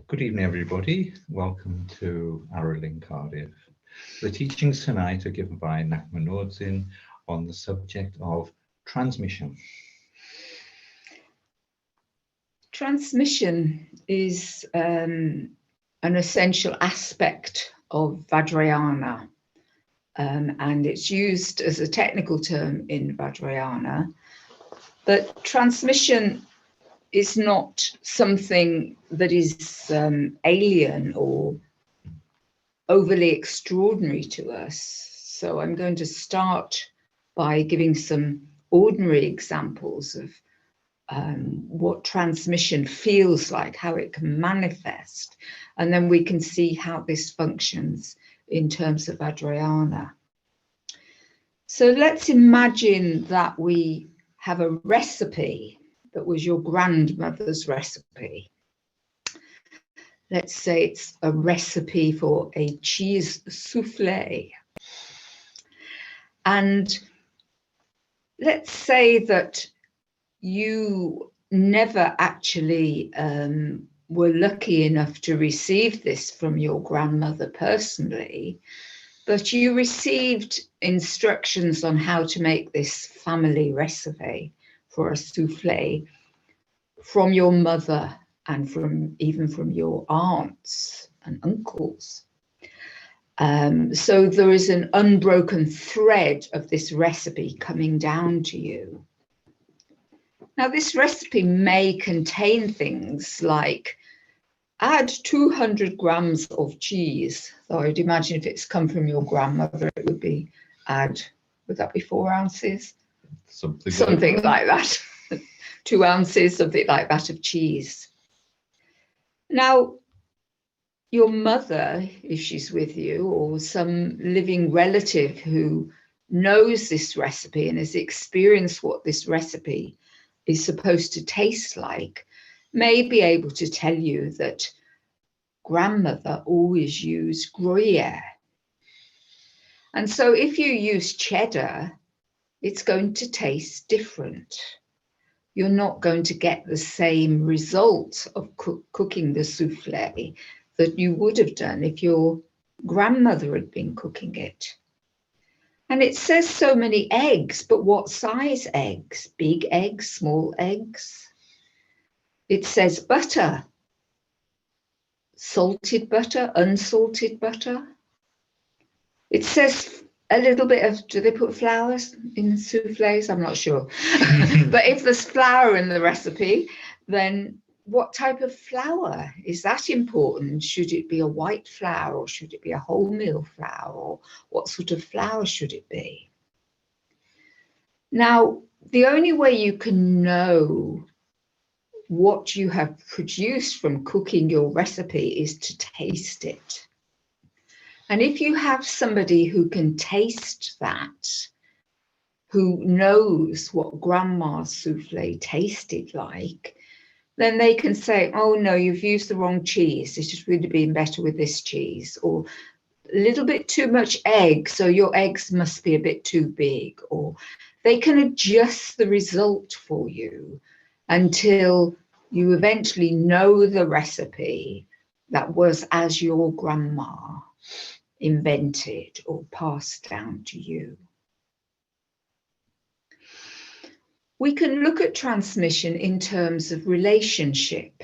Good evening, everybody. Welcome to Aro Ling Cardiff. The teachings tonight are given by Ngakma Nor'dzin on the subject of transmission. Transmission is an essential aspect of Vajrayana, and it's used as a technical term in Vajrayana, but transmission is not something that is alien or overly extraordinary to us. So I'm going to start by giving some ordinary examples of what transmission feels like, how it can manifest, and then we can see how this functions in terms of Vajrayana. So let's imagine that we have a recipe that was your grandmother's recipe. Let's say it's a recipe for a cheese souffle. And let's say that you never actually were lucky enough to receive this from your grandmother personally, but you received instructions on how to make this family recipe for a souffle from your mother and even from your aunts and uncles. So there is an unbroken thread of this recipe coming down to you. Now, this recipe may contain things like add 200 grams of cheese. So I'd imagine if it's come from your grandmother, it would be would that be 4 ounces? Something like that. 2 ounces, something like that of cheese. Now, your mother, if she's with you, or some living relative who knows this recipe and has experienced what this recipe is supposed to taste like, may be able to tell you that grandmother always used Gruyere. And so if you use cheddar, it's going to taste different. You're not going to get the same result of cooking the souffle that you would have done if your grandmother had been cooking it. And it says so many eggs, but what size eggs? Big eggs, small eggs? It says butter, salted butter, unsalted butter. It says a little bit of, do they put flowers in souffles? I'm not sure. But if there's flour in the recipe, then what type of flour? Is that important? Should it be a white flour or should it be a wholemeal flour? Or what sort of flour should it be? Now, the only way you can know what you have produced from cooking your recipe is to taste it. And if you have somebody who can taste that, who knows what grandma's souffle tasted like, then they can say, oh no, you've used the wrong cheese. It's just really been better with this cheese. Or a little bit too much egg, so your eggs must be a bit too big. Or they can adjust the result for you until you eventually know the recipe that was as your grandma invented or passed down to you. We can look at transmission in terms of relationship,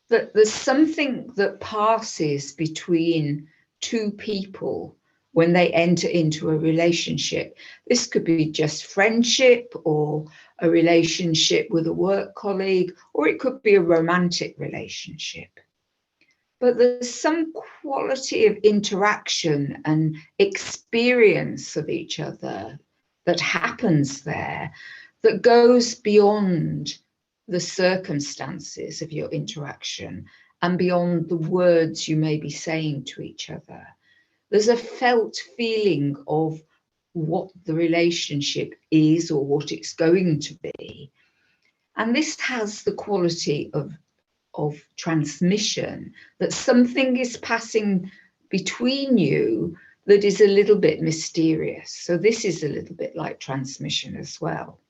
that there's something that passes between two people when they enter into a relationship. This could be just friendship or a relationship with a work colleague, or it could be a romantic relationship. But there's some quality of interaction and experience of each other that happens there that goes beyond the circumstances of your interaction and beyond the words you may be saying to each other. There's a felt feeling of what the relationship is or what it's going to be. And this has the quality of transmission, that something is passing between you that is a little bit mysterious. So this is a little bit like transmission as well.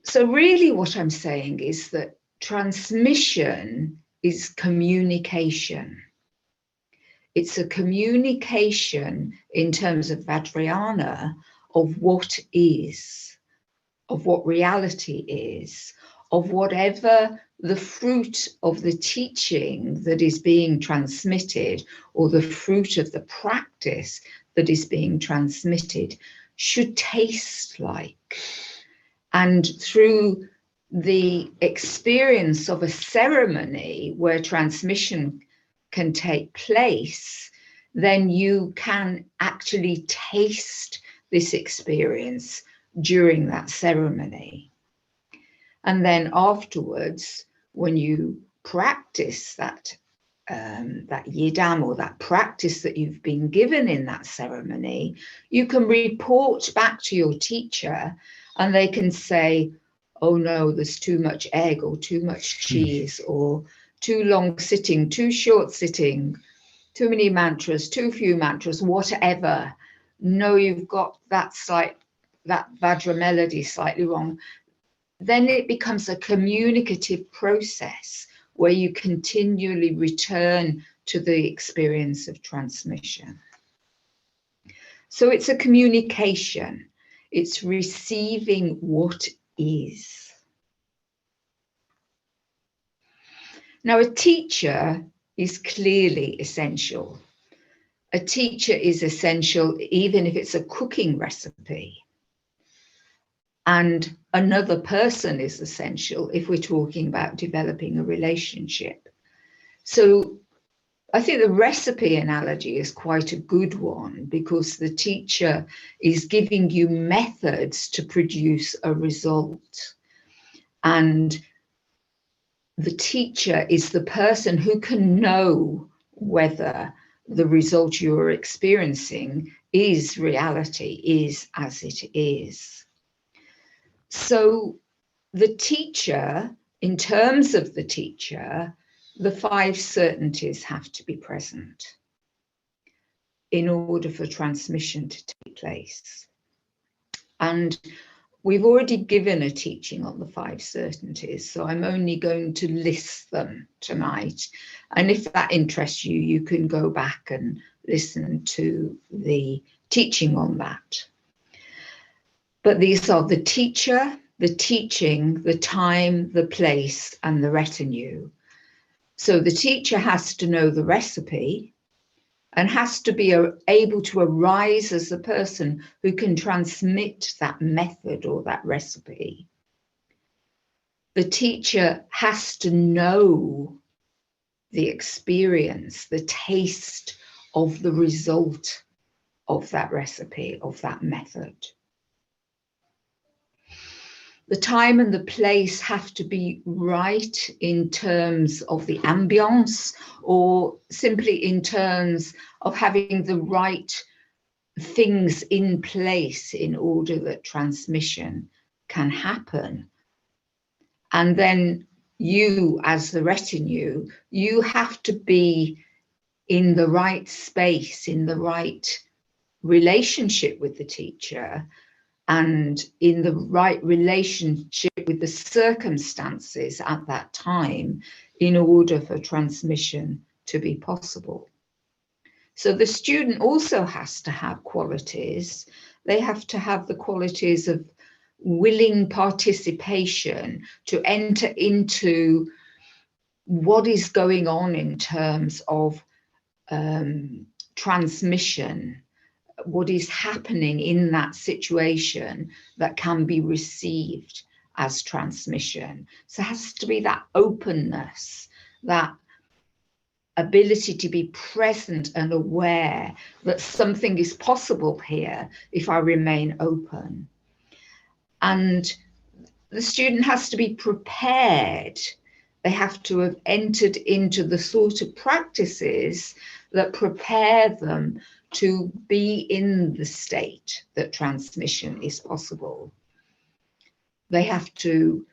So really what I'm saying is that transmission is communication. It's a communication in terms of Vajrayana of what is, of what reality is, of whatever the fruit of the teaching that is being transmitted, or the fruit of the practice that is being transmitted should taste like. And through the experience of a ceremony where transmission can take place, then you can actually taste this experience during that ceremony. And then afterwards, when you practice that yidam, or that practice that you've been given in that ceremony, you can report back to your teacher and they can say, oh no, there's too much egg or too much cheese, or too long sitting, too short sitting, too many mantras, too few mantras, whatever. No, you've got that Vajra melody slightly wrong. Then it becomes a communicative process where you continually return to the experience of transmission. So it's a communication. It's receiving what is. Now, a teacher is clearly essential. A teacher is essential even if it's a cooking recipe. And another person is essential if we're talking about developing a relationship. So I think the recipe analogy is quite a good one, because the teacher is giving you methods to produce a result. And the teacher is the person who can know whether the result you're experiencing is reality, is as it is. So the teacher, in terms of the teacher, the 5 certainties have to be present in order for transmission to take place. And we've already given a teaching on the 5 certainties, so I'm only going to list them tonight. And if that interests you, you can go back and listen to the teaching on that. But these are the teacher, the teaching, the time, the place, and the retinue. So the teacher has to know the recipe and has to be able to arise as a person who can transmit that method or that recipe. The teacher has to know the experience, the taste of the result of that recipe, of that method. The time and the place have to be right in terms of the ambience, or simply in terms of having the right things in place in order that transmission can happen. And then you, as the retinue, you have to be in the right space, in the right relationship with the teacher, and in the right relationship with the circumstances at that time in order for transmission to be possible. So the student also has to have qualities. They have to have the qualities of willing participation to enter into what is going on in terms of transmission, what is happening in that situation that can be received as transmission. So it has to be that openness, that ability to be present and aware that something is possible here if I remain open. And the student has to be prepared. They have to have entered into the sort of practices that prepare them to be in the state that transmission is possible. They have to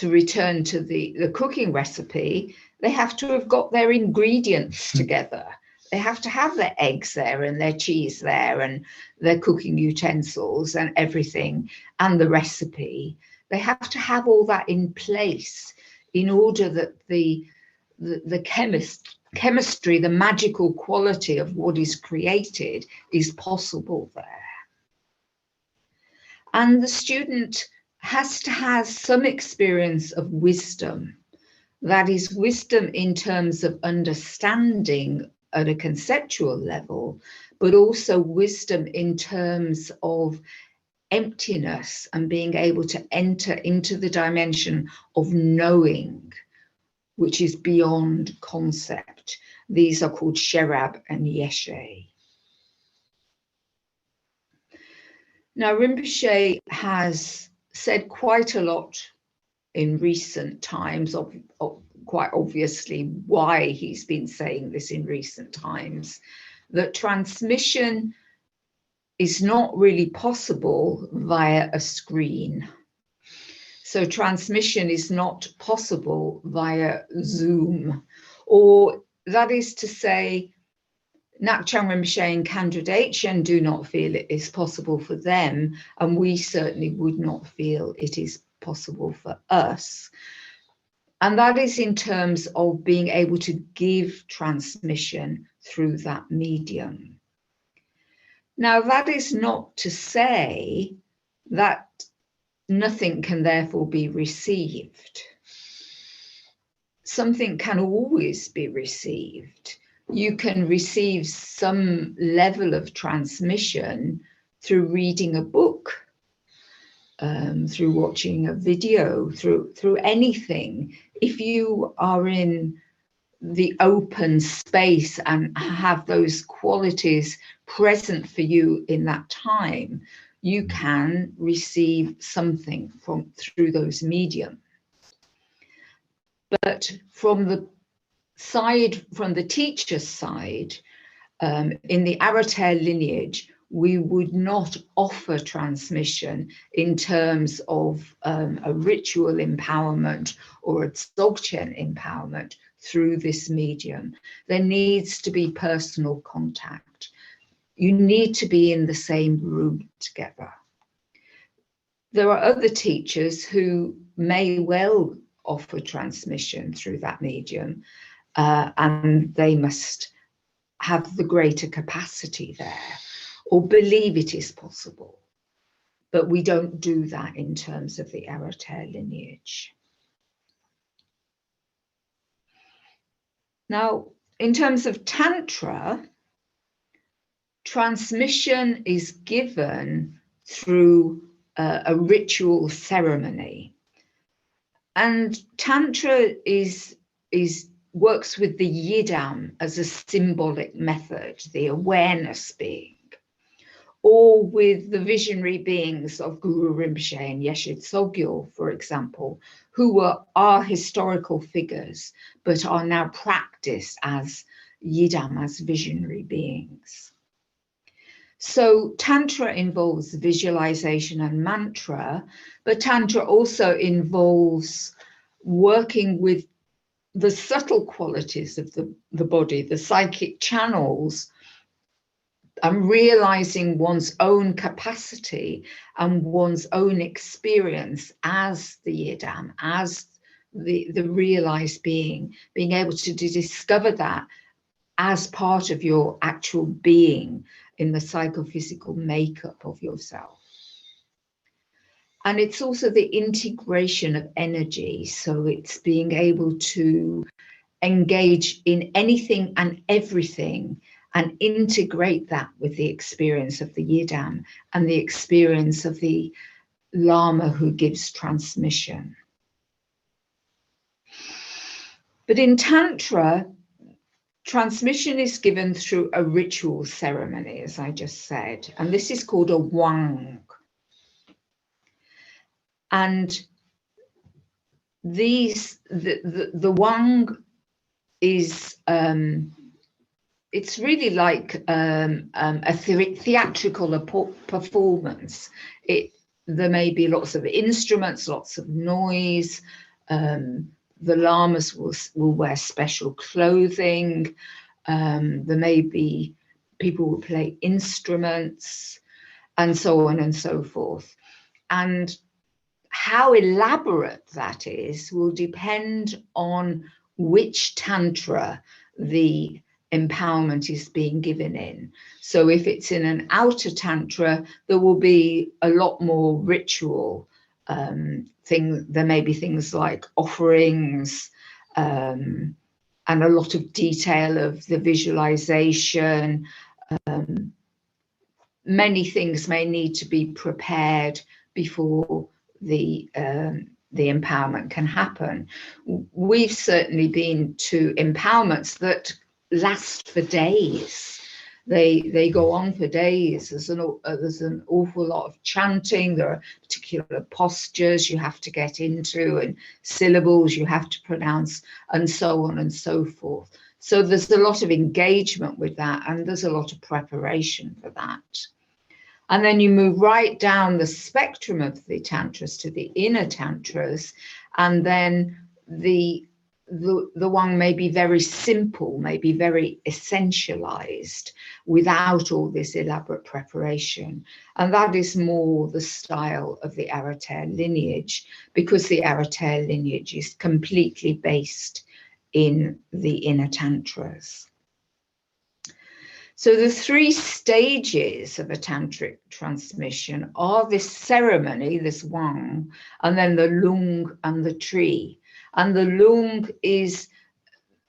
return to the cooking recipe, they have to have got their ingredients together. They have to have their eggs there and their cheese there and their cooking utensils and everything, and the recipe. They have to have all that in place in order that the chemistry, the magical quality of what is created is possible there. And the student has to have some experience of wisdom. That is wisdom in terms of understanding at a conceptual level, but also wisdom in terms of emptiness and being able to enter into the dimension of knowing, which is beyond concept. These are called Sherab and Yeshe. Now, Rinpoche has said quite a lot in recent times, quite obviously why he's been saying this in recent times, that transmission is not really possible via a screen. So transmission is not possible via Zoom, or that is to say, Ngakchang Rinpoche and Kandra Dechen do not feel it is possible for them, and we certainly would not feel it is possible for us. And that is in terms of being able to give transmission through that medium. Now, that is not to say that nothing can therefore be received. Something can always be received. You can receive some level of transmission through reading a book, through watching a video, through anything. If you are in the open space and have those qualities present for you in that time, you can receive something through those mediums. But from the teacher's side, in the Aratel lineage, we would not offer transmission in terms of a ritual empowerment or a Dzogchen empowerment through this medium. There needs to be personal contact. You need to be in the same room together. There are other teachers who may well offer transmission through that medium, and they must have the greater capacity there or believe it is possible. But we don't do that in terms of the Aratel lineage. Now, in terms of Tantra, transmission is given through a ritual ceremony. And Tantra works with the Yidam as a symbolic method, the awareness being, or with the visionary beings of Guru Rinpoche and Yeshe Tsogyal, for example, who are historical figures, but are now practiced as Yidam, as visionary beings. So Tantra involves visualization and mantra, but Tantra also involves working with the subtle qualities of the body, the psychic channels, and realizing one's own capacity and one's own experience as the Yidam, as the realized being able to discover that as part of your actual being in the psychophysical makeup of yourself. And it's also the integration of energy. So it's being able to engage in anything and everything and integrate that with the experience of the Yidam and the experience of the Lama who gives transmission. But in Tantra, transmission is given through a ritual ceremony, as I just said, and this is called a wang. And the wang is it's really like a theatrical performance. There may be lots of instruments, lots of noise. The lamas will wear special clothing. There may be people who play instruments, and so on and so forth. And how elaborate that is will depend on which tantra the empowerment is being given in. So if it's in an outer tantra, there will be a lot more ritual there may be things like offerings and a lot of detail of the visualization. Many things may need to be prepared before the empowerment can happen. We've certainly been to empowerments that last for days. They go on for days. There's an awful lot of chanting. There are particular postures you have to get into and syllables you have to pronounce and so on and so forth. So there's a lot of engagement with that, and there's a lot of preparation for that. And then you move right down the spectrum of the tantras to the inner tantras, and then the one may be very simple, may be very essentialized without all this elaborate preparation. And that is more the style of the Aratar lineage, because the Aratar lineage is completely based in the inner tantras. So the 3 stages of a tantric transmission are this ceremony, this wang, and then the lung and the tree. And the lung is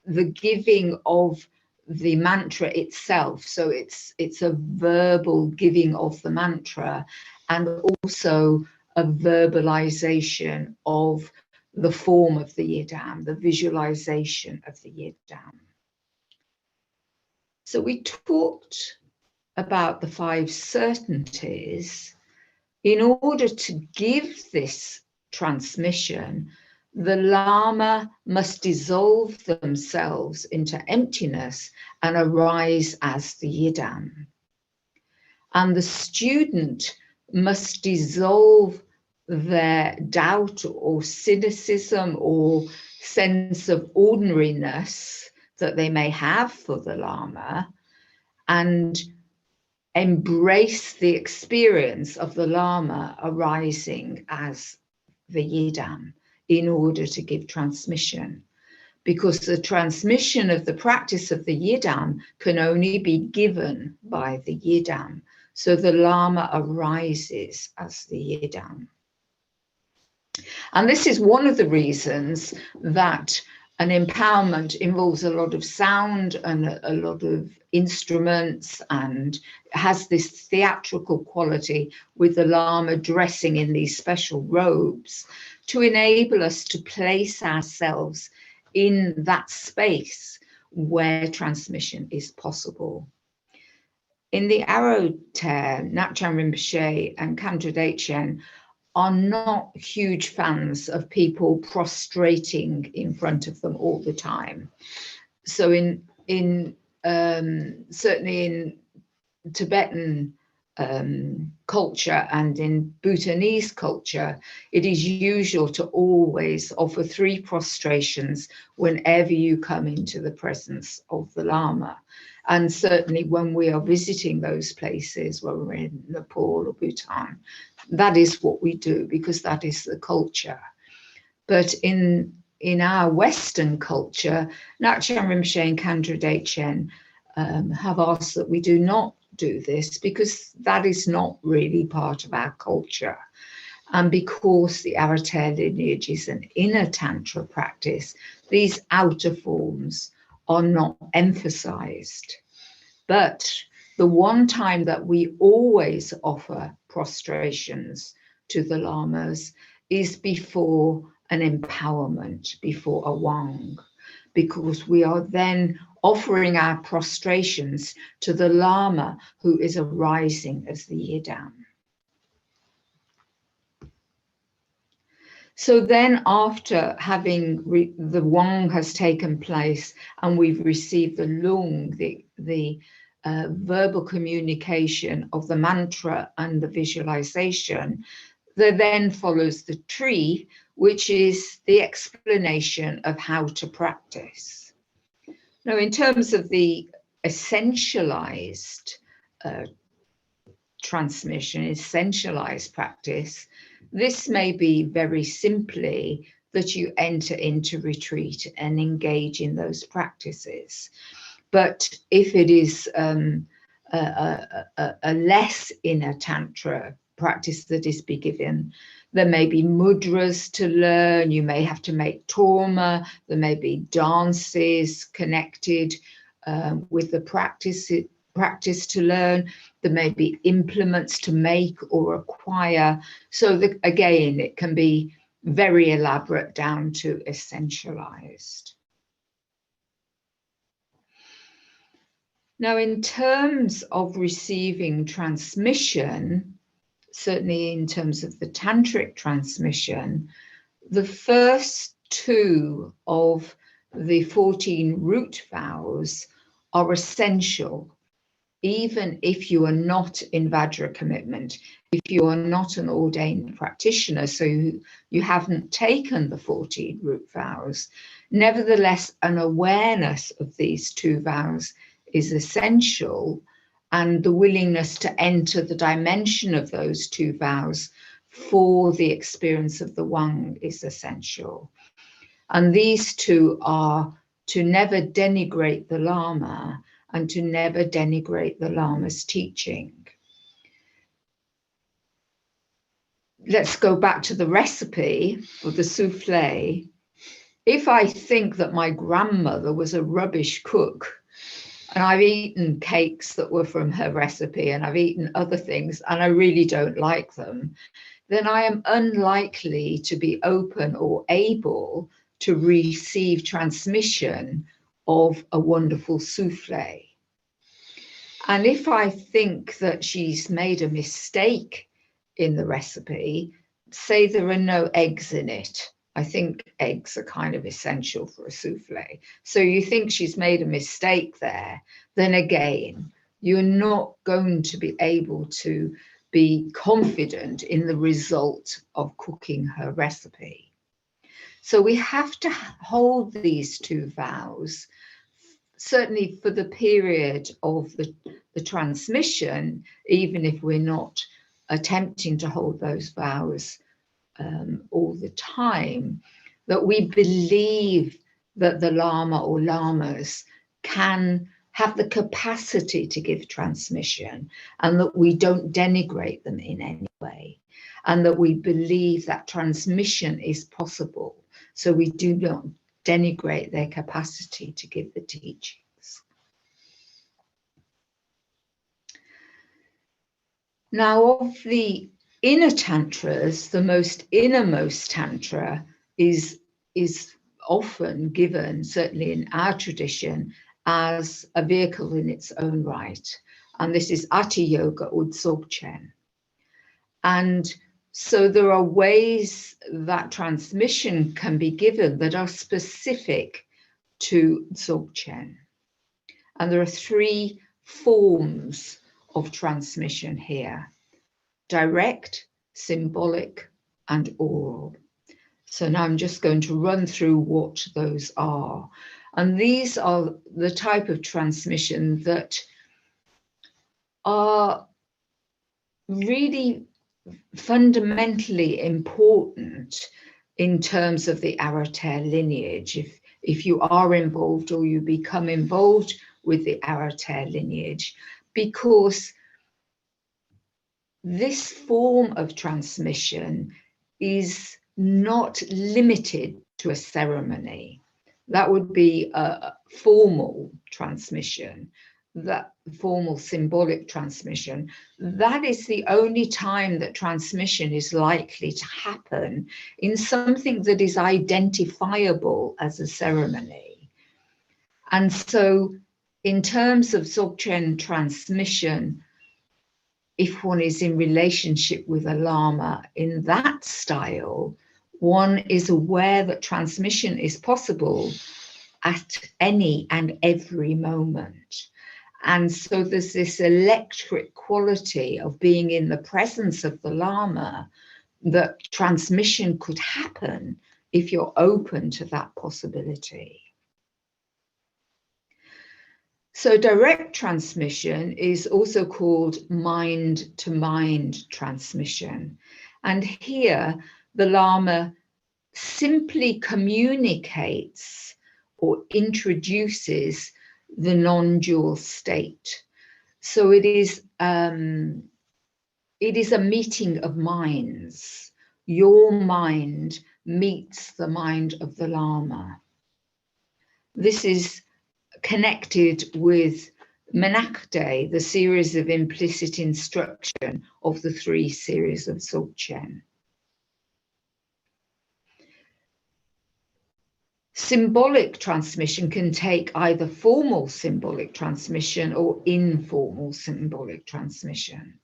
the giving of the mantra itself. So it's a verbal giving of the mantra, and also a verbalization of the form of the yidam, the visualization of the yidam. So we talked about the 5 certainties. In order to give this transmission, the Lama must dissolve themselves into emptiness and arise as the yidam. And the student must dissolve their doubt or cynicism or sense of ordinariness that they may have for the Lama, and embrace the experience of the Lama arising as the yidam in order to give transmission. Because the transmission of the practice of the yidam can only be given by the yidam. So the Lama arises as the yidam. And this is one of the reasons that an empowerment involves a lot of sound and a lot of instruments, and has this theatrical quality with the Lama dressing in these special robes to enable us to place ourselves in that space where transmission is possible. In the Aratar, Ngakpa Rinpoche and Khandra Dechen are not huge fans of people prostrating in front of them all the time. So certainly in Tibetan culture and in Bhutanese culture, it is usual to always offer 3 prostrations whenever you come into the presence of the Lama. And certainly when we are visiting those places, when we're in Nepal or Bhutan, that is what we do, because that is the culture. But in our Western culture, Ngakpa Rinpoche and Khandra Dechen have asked that we do not do this, because that is not really part of our culture. And because the Aratar lineage is an inner tantra practice, these outer forms are not emphasized. But the one time that we always offer prostrations to the Lamas is before an empowerment, before a wang, because we are then offering our prostrations to the Lama who is arising as the yidam. So then, after having the wang has taken place and we've received the lung, the verbal communication of the mantra and the visualization, there then follows the tree, which is the explanation of how to practice. Now, in terms of the essentialized transmission, essentialized practice, This may be very simply that you enter into retreat and engage in those practices. But if it is a less inner tantra practice that is be given, there may be mudras to learn, you may have to make torma, there may be dances connected with the practice to learn, there may be implements to make or acquire. So again, it can be very elaborate down to essentialized. Now, in terms of receiving transmission, certainly in terms of the tantric transmission, the first two of the 14 root vows are essential, even if you are not in Vajra commitment, if you are not an ordained practitioner, so you haven't taken the 14 root vows. Nevertheless, an awareness of these two vows is essential, and the willingness to enter the dimension of those two vows for the experience of the one is essential. And these two are to never denigrate the Lama and to never denigrate the Lama's teaching. Let's go back to the recipe for the souffle. If I think that my grandmother was a rubbish cook, and I've eaten cakes that were from her recipe, and I've eaten other things, and I really don't like them, then I am unlikely to be open or able to receive transmission of a wonderful souffle. And if I think that she's made a mistake in the recipe, say there are no eggs in it. I think eggs are kind of essential for a souffle. So you think she's made a mistake there, then again, you're not going to be able to be confident in the result of cooking her recipe. So we have to hold these two vows, certainly for the period of the transmission, even if we're not attempting to hold those vows all the time, that we believe that the Lama or Lamas can have the capacity to give transmission, and that we don't denigrate them in any way, and that we believe that transmission is possible. So we do not denigrate their capacity to give the teachings. Now, of the inner tantras, the most innermost tantra is often given, certainly in our tradition, as a vehicle in its own right. And this is Ati Yoga or Dzogchen. And so there are ways that transmission can be given that are specific to Dzogchen. And there are three forms of transmission here: direct, symbolic, and oral. So now I'm just going to run through what those are. And these are the type of transmission that are really fundamentally important in terms of the Arater lineage. If you are involved or you become involved with the Arater lineage, because this form of transmission is not limited to a ceremony. That would be a formal transmission, that formal symbolic transmission. That is the only time that transmission is likely to happen in something that is identifiable as a ceremony. And so in terms of Dzogchen transmission, if one is in relationship with a Lama in that style, one is aware that transmission is possible at any and every moment. And so there's this electric quality of being in the presence of the Lama, that transmission could happen if you're open to that possibility. So direct transmission is also called mind-to-mind transmission. And here the Lama simply communicates or introduces the non-dual state. So it is a meeting of minds. Your mind meets the mind of the Lama. This is connected with Menakde, the series of implicit instruction of the 3 series of Dzogchen. Symbolic transmission can take either formal symbolic transmission or informal symbolic transmission.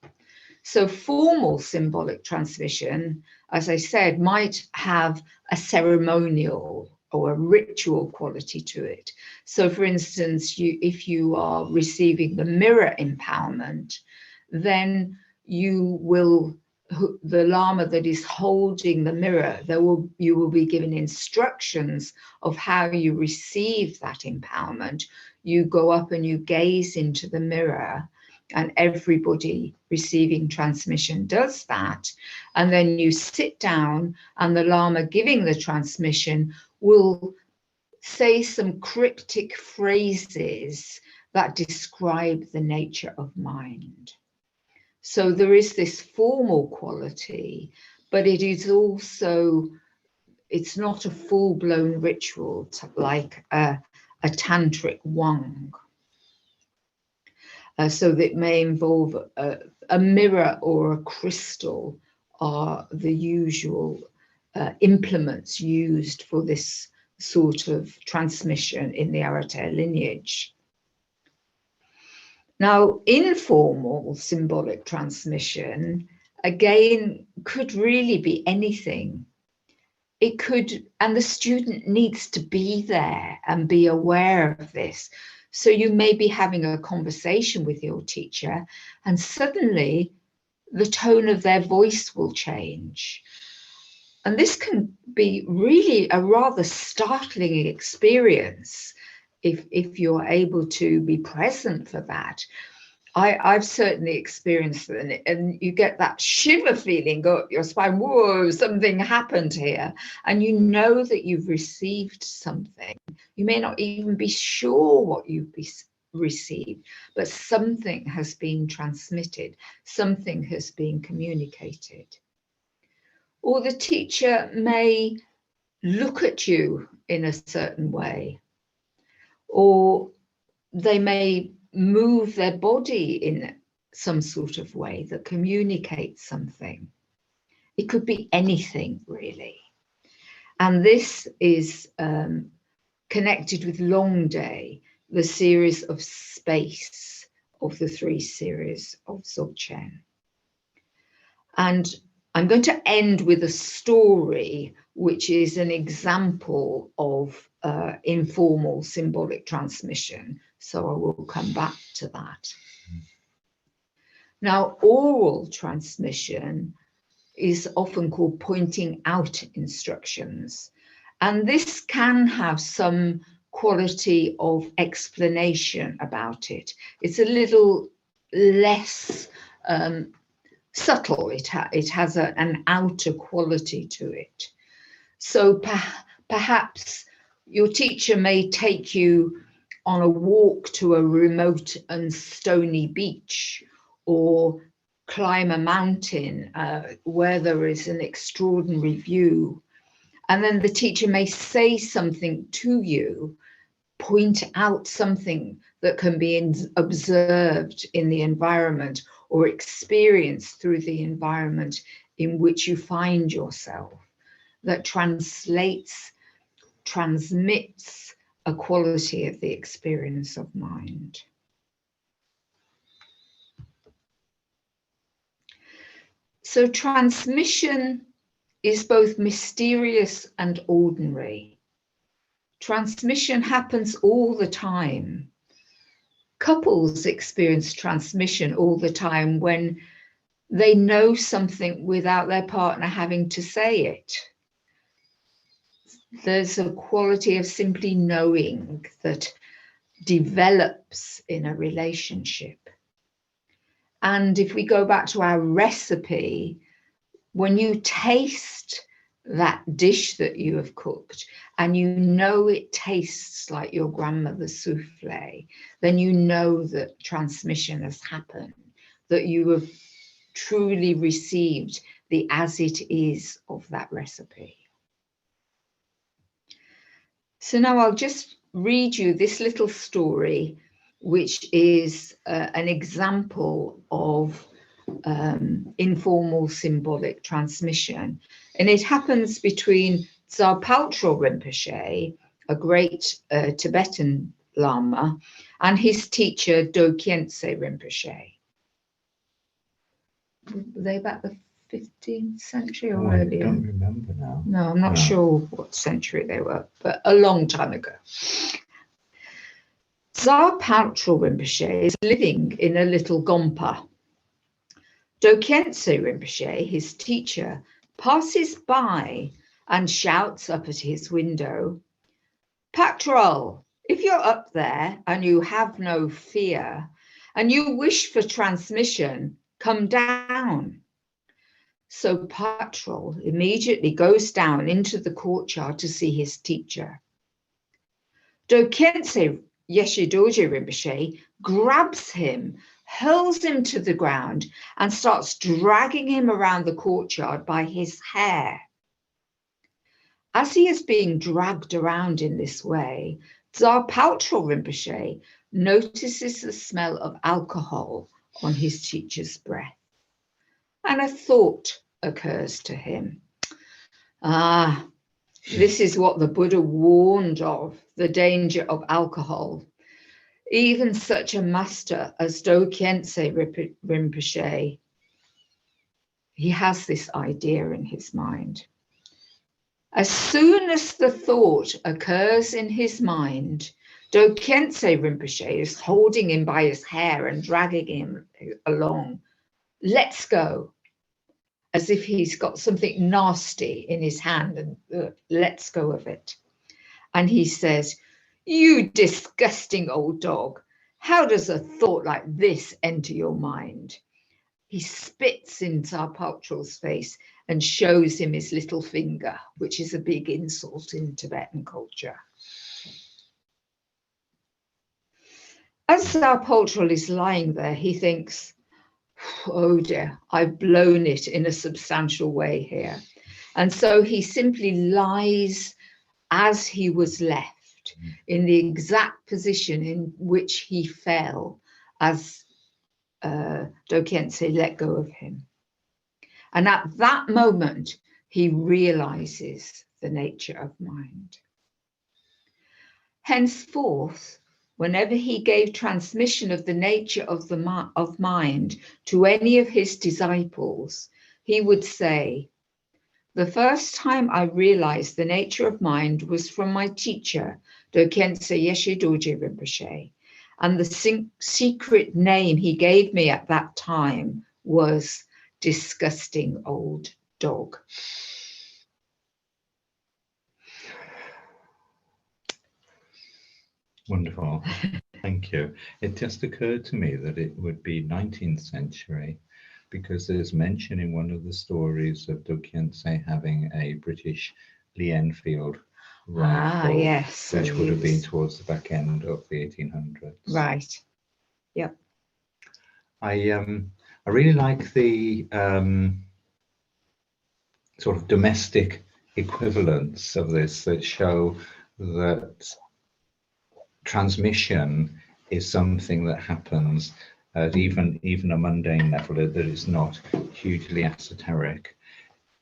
So formal symbolic transmission, as I said, might have a ceremonial or a ritual quality to it. So for instance, if you are receiving the mirror empowerment, then the Lama that is holding the mirror, you will be given instructions of how you receive that empowerment. You go up and you gaze into the mirror, and everybody receiving transmission does that. And then you sit down, and the Lama giving the transmission will say some cryptic phrases that describe the nature of mind. So there is this formal quality, but it is also, it's not a full-blown ritual like a tantric wang. So that may involve a mirror or a crystal are the usual implements used for this sort of transmission in the Arate lineage. Now, informal symbolic transmission, again, could really be anything. It could, and the student needs to be there and be aware of this. So you may be having a conversation with your teacher, and suddenly the tone of their voice will change. And this can be really a rather startling experience if you're able to be present for that. I've certainly experienced it, and you get that shiver feeling go up your spine. Whoa, something happened here. And you know that you've received something. You may not even be sure what you've received, but something has been transmitted, something has been communicated. Or the teacher may look at you in a certain way, or they may move their body in some sort of way that communicates something. It could be anything, really. And this is connected with Long Day, the series of space of the 3 series of Dzogchen. And I'm going to end with a story, which is an example of informal symbolic transmission. So I will come back to that. Now, oral transmission is often called pointing out instructions. And this can have some quality of explanation about it. It's a little less subtle. It has an outer quality to it. So perhaps your teacher may take you on a walk to a remote and stony beach, or climb a mountain where there is an extraordinary view. And then the teacher may say something to you, point out something that can be observed in the environment or experienced through the environment in which you find yourself, that transmits a quality of the experience of mind. So transmission is both mysterious and ordinary. Transmission happens all the time. Couples experience transmission all the time when they know something without their partner having to say it. There's a quality of simply knowing that develops in a relationship. And if we go back to our recipe, when you taste that dish that you have cooked and you know it tastes like your grandmother's souffle, then you know that transmission has happened, that you have truly received the as it is of that recipe. So now I'll just read you this little story, which is an example of informal symbolic transmission. And it happens between Tsar Paltro Rinpoche, a great Tibetan Lama, and his teacher Do Khyentse Rinpoche. Were they about the 15th century or earlier? I don't remember now. No, I'm not sure what century they were, but a long time ago. Tsar Paltro Rinpoche is living in a little gompa. Do Khyentse Rinpoche, his teacher, passes by and shouts up at his window, "Patrol, if you're up there and you have no fear and you wish for transmission, come down." So Patrol immediately goes down into the courtyard to see his teacher. Do Khyentse Yeshe Dorje Rinpoche grabs him, hurls him to the ground, and starts dragging him around the courtyard by his hair. As he is being dragged around in this way, Tsar Paltro Rinpoche notices the smell of alcohol on his teacher's breath. And a thought occurs to him. This is what the Buddha warned of, the danger of alcohol. Even such a master as Do Khyentse Rinpoche, he has this idea in his mind. As soon as the thought occurs in his mind, Do Khyentse Rinpoche is holding him by his hair and dragging him along. "Let's go," as if he's got something nasty in his hand and let's go of it. And he says, "You disgusting old dog, how does a thought like this enter your mind?" He spits in Tsar Paltro's face and shows him his little finger, which is a big insult in Tibetan culture. As Tsar Paltro is lying there, he thinks, "Oh dear, I've blown it in a substantial way here." And so he simply lies as he was left, in the exact position in which he fell as Do Khyentse let go of him. And at that moment, he realizes the nature of mind. Henceforth, whenever he gave transmission of the nature of mind to any of his disciples, he would say, "The first time I realized the nature of mind was from my teacher, Do Khyentse Yeshe Dorje Rinpoche, and the secret name he gave me at that time was disgusting old dog." Wonderful. Thank you. It just occurred to me that it would be 19th century because there's mention in one of the stories of Do Khyentse having a British Lee Enfield rifle, yes, which would have been towards the back end of the 1800s. Right. Yep. I really like the sort of domestic equivalents of this that show that transmission is something that happens at even a mundane level, that it's not hugely esoteric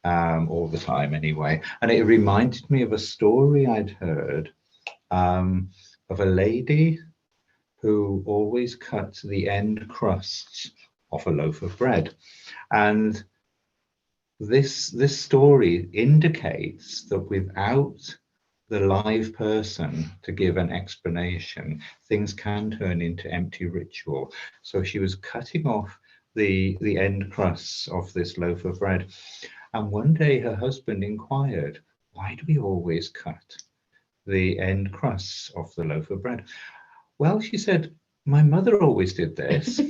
all the time anyway. And it reminded me of a story I'd heard of a lady who always cut the end crusts off a loaf of bread. And this story indicates that without the live person to give an explanation, things can turn into empty ritual. So she was cutting off the end crusts of this loaf of bread. And one day her husband inquired, "Why do we always cut the end crusts off the loaf of bread?" "Well," she said, "my mother always did this."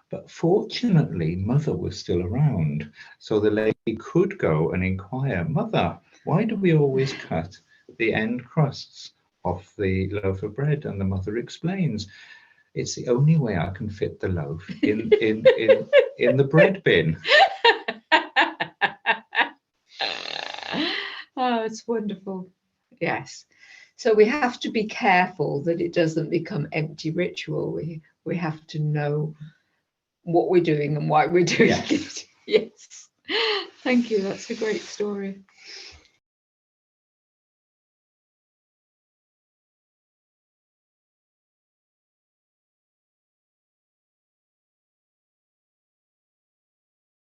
But fortunately, Mother was still around. So the lady could go and inquire, Mother, why do we always cut the end crusts off the loaf of bread? And the mother explains, it's the only way I can fit the loaf in the bread bin. Oh, it's wonderful. Yes. So we have to be careful that it doesn't become empty ritual. We have to know what we're doing and why we're doing it. Yes. Thank you. That's a great story.